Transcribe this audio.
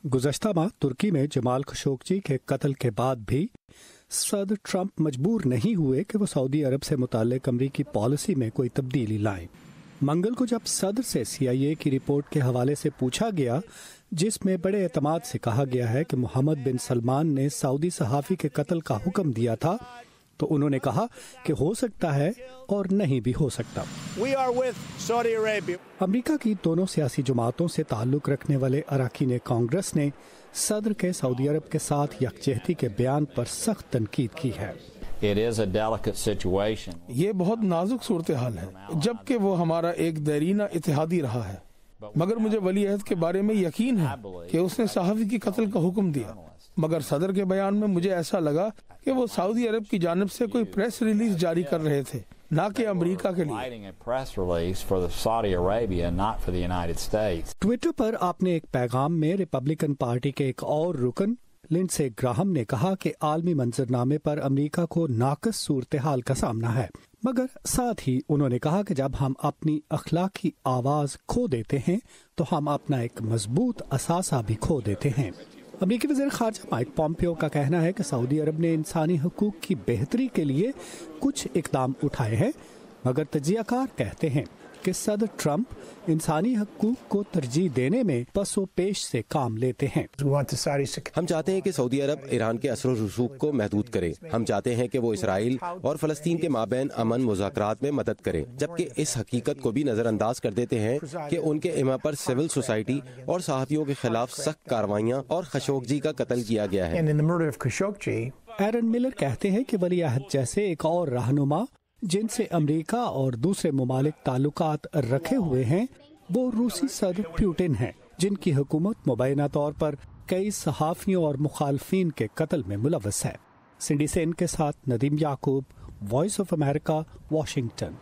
गुज़श्ता माह तुर्की में जमाल खशोगजी के कत्ल के बाद भी सदर ट्रंप मजबूर नहीं हुए कि वो सऊदी अरब से मुताल्लिक अमरीकी पॉलिसी में कोई तब्दीली लाएं। मंगल को जब सदर से CIA की रिपोर्ट के हवाले से पूछा गया, जिसमें बड़े एतमाद से कहा गया है कि मोहम्मद बिन सलमान ने सऊदी सहाफ़ी के कत्ल का हुक्म दिया था, तो उन्होंने कहा कि हो सकता है और नहीं भी हो सकता। अमेरिका की दोनों सियासी जमातों से ताल्लुक़ रखने वाले अरकान कांग्रेस ने सदर के सऊदी अरब के साथ यकजहती के बयान पर सख्त तनकीद की है। ये बहुत नाजुक सूरत हाल है, जबकि वो हमारा एक देरीना इत्तेहादी रहा है, मगर मुझे वली अहद के बारे में यकीन है कि उसने सहाफ़ी की कत्ल का हुक्म दिया। मगर सदर के बयान में मुझे ऐसा लगा कि वो सऊदी अरब की जानिब से कोई प्रेस रिलीज जारी कर रहे थे, ना कि अमेरिका के लिए। ट्विटर पर आपने एक पैगाम में रिपब्लिकन पार्टी के एक और रुकन लिंडसे ग्राहम ने कहा कि आलमी मंजरनामे पर अमेरिका को नाक़िस सूरत हाल का सामना है, मगर साथ ही उन्होंने कहा कि जब हम अपनी अखलाकी आवाज़ खो देते हैं तो हम अपना एक मजबूत असासा भी खो देते हैं। अमेरिकी वज़ीर ख़ारजा माइक पॉम्पियो का कहना है कि सऊदी अरब ने इंसानी हकूक़ की बेहतरी के लिए कुछ इक़दाम उठाए हैं, मगर तजियाकार कहते हैं कि सदर ट्रंप इंसानी हकूक़ को तरजीह देने में पसो पेश से काम लेते हैं। हम चाहते हैं कि सऊदी अरब ईरान के असर रसूख को महदूद करे। हम चाहते हैं कि वो इसराइल और फ़लस्तीन के माबैन अमन मुज़ाकरात में मदद करे, जबकि इस हकीकत को भी नज़रअंदाज कर देते हैं कि उनके इमा पर सिविल सोसाइटी और सहाफ़ियों के खिलाफ सख्त कार्रवाइयाँ और खशोगजी का कत्ल किया गया है। एरन मिलर कहते हैं कि वली अहद जैसे एक और रहनुमा जिनसे अमेरिका और दूसरे मुमालिक ताल्लुकात रखे हुए हैं, वो रूसी सदर पुतिन हैं, जिनकी हुकूमत मुबैना तौर पर कई सहाफ़ियों और मुखालफिन के कत्ल में मुलव्वस है। सिंडी सेन के साथ नदीम याकूब, वॉइस ऑफ अमेरिका, वाशिंगटन।